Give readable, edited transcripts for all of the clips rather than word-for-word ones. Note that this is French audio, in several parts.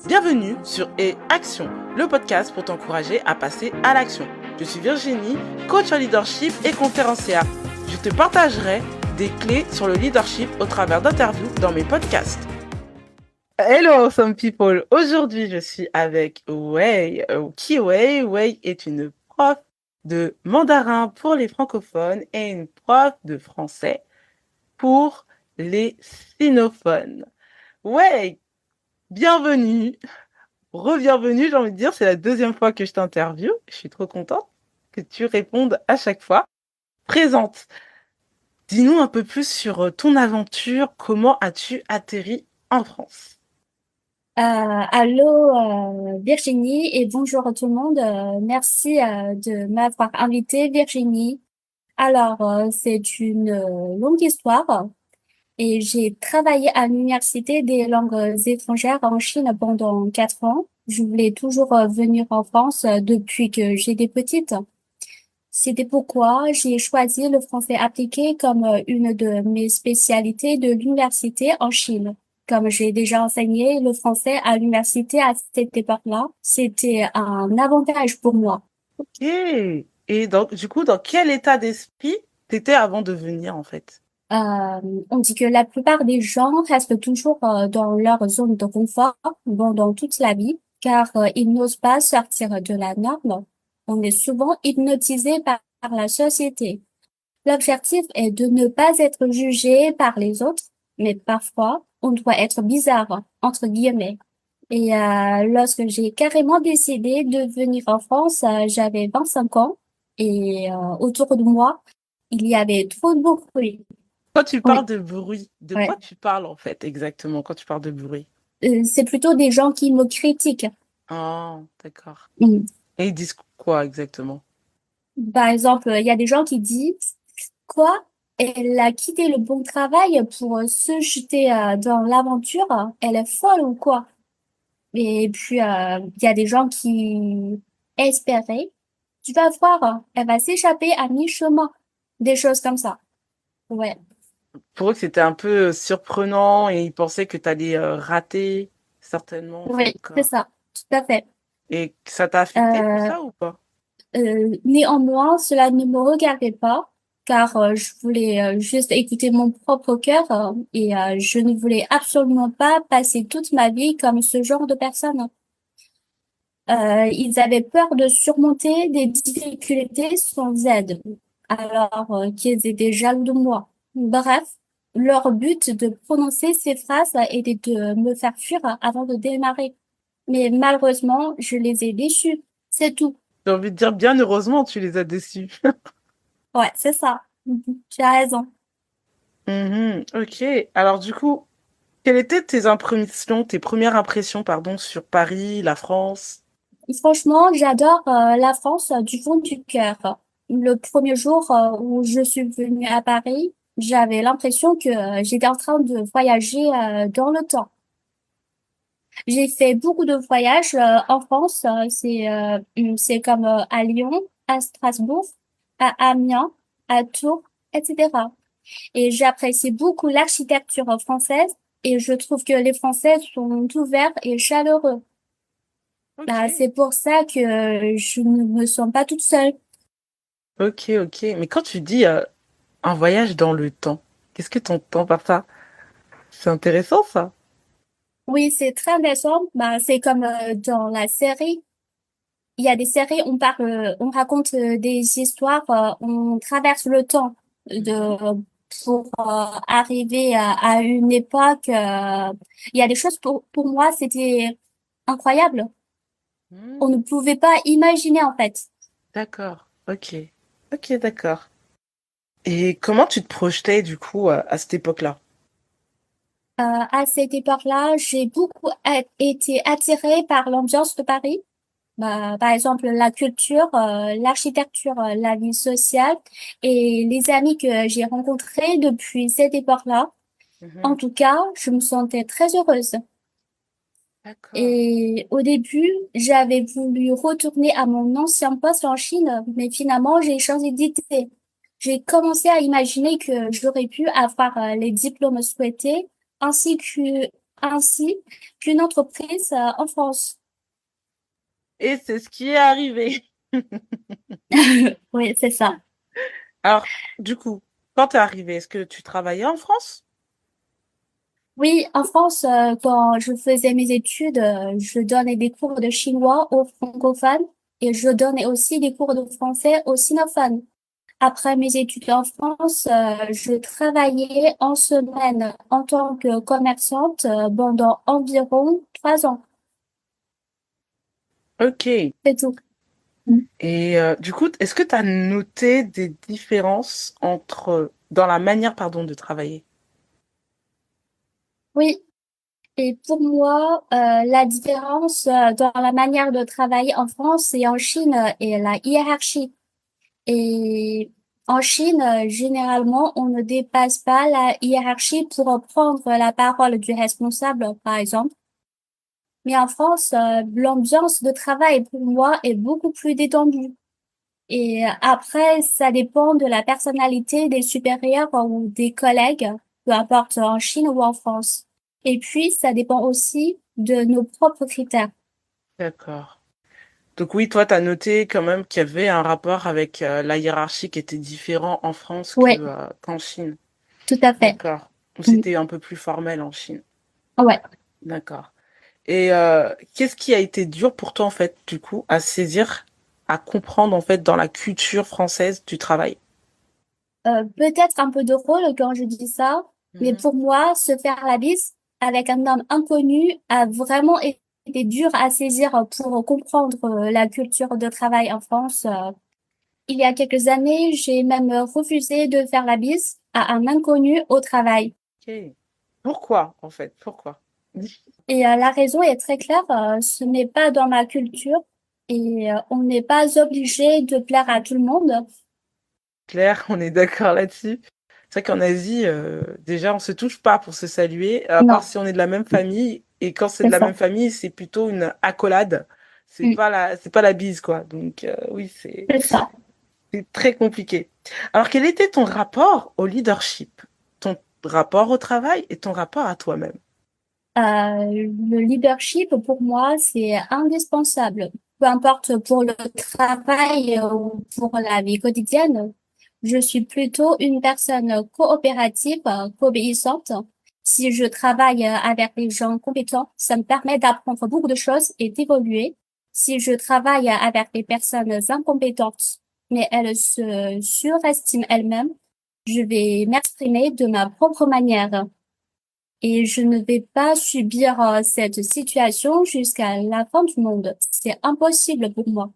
Bienvenue sur Action, le podcast pour t'encourager à passer à l'action. Je suis Virginie, coach en leadership et conférencière. Je te partagerai des clés sur le leadership au travers d'interviews dans mes podcasts. Hello some people, aujourd'hui je suis avec Wei. Wei. Wei est une prof de mandarin pour les francophones et une prof de français pour les sinophones. Wei, bienvenue. Re-bienvenue, j'ai envie de dire, c'est la deuxième fois que je t'interviewe. Je suis trop contente que tu répondes à chaque fois. Présente. Dis-nous un peu plus sur ton aventure. Comment as-tu atterri en France? Allô Virginie et bonjour à tout le monde. Merci de m'avoir invitée Virginie. Alors c'est une longue histoire et j'ai travaillé à l'Université des langues étrangères en Chine pendant 4 ans. Je voulais toujours venir en France depuis que j'étais petite. C'était pourquoi j'ai choisi le français appliqué comme une de mes spécialités de l'université en Chine. Comme j'ai déjà enseigné le français à l'université à cette époque-là, c'était un avantage pour moi. Et donc, du coup, dans quel état d'esprit t'étais avant de venir, en fait? Euh, on dit que la plupart des gens restent toujours dans leur zone de confort pendant toute la vie, car ils n'osent pas sortir de la norme. On est souvent hypnotisé par la société. L'objectif est de ne pas être jugé par les autres, mais parfois, on doit être bizarre, entre guillemets. Et lorsque j'ai carrément décidé de venir en France, j'avais 25 ans et autour de moi, il y avait trop de bruit. Quand tu parles Oui, de bruit, de quoi ouais. tu parles, en fait, exactement, quand tu parles de bruit? C'est plutôt des gens qui me critiquent. Ah, d'accord. Mm. Et ils disent quoi, exactement? Par exemple, il y a des gens qui disent, quoi? Elle a quitté le bon travail pour se jeter dans l'aventure. Elle est folle ou quoi? Et puis, il y a des gens qui espéraient, tu vas voir, elle va s'échapper à mi-chemin. Des choses comme ça. Ouais. Pour eux, c'était un peu surprenant et ils pensaient que tu allais rater, certainement. Oui, c'est D'accord. ça. Tout à fait. Et ça t'a affecté tout Euh, ça ou pas? Néanmoins, cela ne me regardait pas, car je voulais juste écouter mon propre cœur et je ne voulais absolument pas passer toute ma vie comme ce genre de personne. Ils avaient peur de surmonter des difficultés sans aide, alors qu'ils étaient jaloux de moi. Bref, leur but de prononcer ces phrases était de me faire fuir avant de démarrer. Mais malheureusement, je les ai déçus. C'est tout. J'ai envie de dire, bien heureusement, tu les as déçus. Ouais, c'est ça. Mhm. Tu as raison. Mhm, ok. Alors du coup, quelles étaient tes impressions, tes premières impressions, pardon, sur Paris, la France? Franchement, j'adore la France du fond du cœur. Le premier jour où je suis venue à Paris, j'avais l'impression que j'étais en train de voyager dans le temps. J'ai fait beaucoup de voyages en France. C'est comme à Lyon, à Strasbourg, à Amiens, à Tours, etc. Et j'apprécie beaucoup l'architecture française et je trouve que les Français sont ouverts et chaleureux. Ok, Bah, c'est pour ça que je ne me sens pas toute seule. ok. Mais quand tu dis un voyage dans le temps, qu'est-ce que tu entends par ça? C'est intéressant ça. Oui, c'est très intéressant. Bah, c'est comme dans la série. Il y a des séries, on parle, on raconte des histoires, on traverse le temps Mhm. pour arriver à une époque. Il y a des choses pour moi, c'était incroyable. On Hmm, ne pouvait pas imaginer en fait. d'accord, ok. Ok, d'accord. Et comment tu te projetais du coup à cette époque-là? À cette époque-là, j'ai beaucoup été attirée par l'ambiance de Paris. Bah, par exemple, la culture, l'architecture, la vie sociale et les amis que j'ai rencontrés depuis cette époque-là. En Mhm. tout cas, je me sentais très heureuse. D'accord. Et au début, j'avais voulu retourner à mon ancien poste en Chine, mais finalement, j'ai changé d'idée. J'ai commencé à imaginer que j'aurais pu avoir les diplômes souhaités, ainsi que, ainsi qu'une entreprise en France. Et c'est ce qui est arrivé. Oui, c'est ça. Alors, du coup, quand tu es arrivé, est-ce que tu travaillais en France? Oui, en France, quand je faisais mes études, je donnais des cours de chinois aux francophones et je donnais aussi des cours de français aux sinophones. Après mes études en France, je travaillais en semaine en tant que commerçante pendant environ 3 ans. Ok. C'est tout. Et du coup, est-ce que tu as noté des différences dans la manière, pardon, de travailler? Oui, et pour moi, la différence dans la manière de travailler en France et en Chine est la hiérarchie. Et en Chine, généralement, on ne dépasse pas la hiérarchie pour prendre la parole du responsable, par exemple. Mais en France, l'ambiance de travail pour moi est beaucoup plus détendue. Et après, ça dépend de la personnalité des supérieurs ou des collègues, peu importe en Chine ou en France. Et puis, ça dépend aussi de nos propres critères. D'accord. Donc oui, toi, tu as noté quand même qu'il y avait un rapport avec la hiérarchie qui était différent en France Ouais, qu'en Chine. tout à fait. D'accord. Ou Mm. c'était un peu plus formel en Chine. Ouais. D'accord. Et qu'est-ce qui a été dur pour toi, en fait, du coup, à saisir, à comprendre, en fait, dans la culture française du travail? Peut-être un peu de rôle quand je dis ça, mais Mhm. pour moi, se faire la bise avec un homme inconnu a vraiment été dur à saisir pour comprendre la culture de travail en France. Il y a quelques années, j'ai même refusé de faire la bise à un inconnu au travail. Ok. Pourquoi, en fait? Pourquoi? Et la raison est très claire, ce n'est pas dans ma culture et on n'est pas obligé de plaire à tout le monde. Claire, on est d'accord là-dessus. C'est vrai qu'en Asie, déjà, on se touche pas pour se saluer, à part Non, si on est de la même famille. Et quand c'est de c'est la ça. même famille, c'est plutôt une accolade. Mm, C'est pas la bise, quoi. Donc, oui, c'est ça. c'est très compliqué. Alors, quel était ton rapport au leadership? Ton rapport au travail et ton rapport à toi-même? Le leadership, pour moi, c'est indispensable. Peu importe pour le travail ou pour la vie quotidienne, je suis plutôt une personne coopérative, qu'obéissante. Si je travaille avec des gens compétents, ça me permet d'apprendre beaucoup de choses et d'évoluer. Si je travaille avec des personnes incompétentes, mais elles se surestiment elles-mêmes, je vais m'exprimer de ma propre manière et je ne vais pas subir cette situation jusqu'à la fin du monde. C'est impossible pour moi.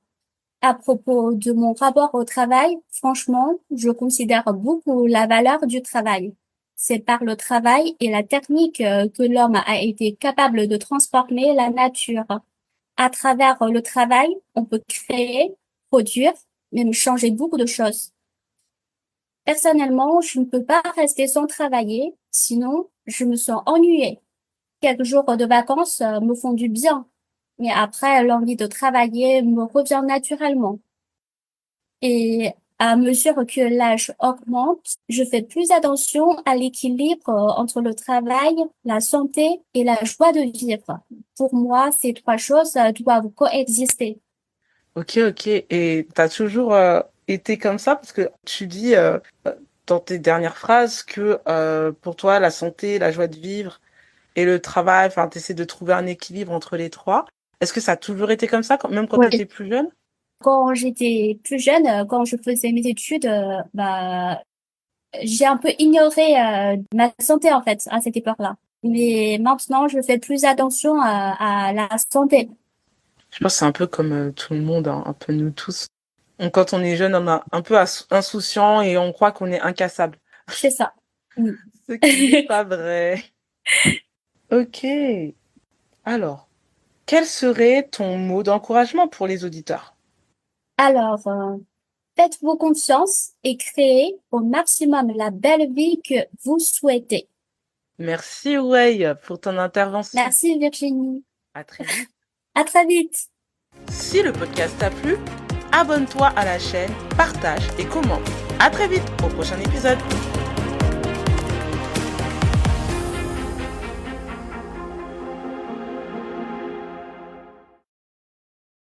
À propos de mon rapport au travail, franchement, je considère beaucoup la valeur du travail. C'est par le travail et la technique que l'homme a été capable de transformer la nature. À travers le travail, on peut créer, produire, même changer beaucoup de choses. Personnellement, je ne peux pas rester sans travailler, sinon je me sens ennuyée. Quelques jours de vacances me font du bien, mais après, l'envie de travailler me revient naturellement. Et à mesure que l'âge augmente, je fais plus attention à l'équilibre entre le travail, la santé et la joie de vivre. Pour moi, ces trois choses doivent coexister. Ok, ok. Et t'as toujours été comme ça parce que tu dis dans tes dernières phrases que pour toi, la santé, la joie de vivre et le travail, enfin, t'essaies de trouver un équilibre entre les trois. Est-ce que ça a toujours été comme ça, même quand t'étais Oui. plus jeune? Quand j'étais plus jeune, quand je faisais mes études, j'ai un peu ignoré ma santé en fait à cette époque-là. Mais maintenant, je fais plus attention à la santé. Je pense que c'est un peu comme tout le monde, hein, un peu nous tous. Quand on est jeune, on est un peu insouciant et on croit qu'on est incassable. C'est ça. Mm. Ce qui n'est pas vrai. Ok. Alors, quel serait ton mot d'encouragement pour les auditeurs? Alors, faites-vous confiance et créez au maximum la belle vie que vous souhaitez. Merci, Wei, pour ton intervention. Merci Virginie. À très vite. À très vite. Si le podcast t'a plu, abonne-toi à la chaîne, partage et commente. À très vite au prochain épisode.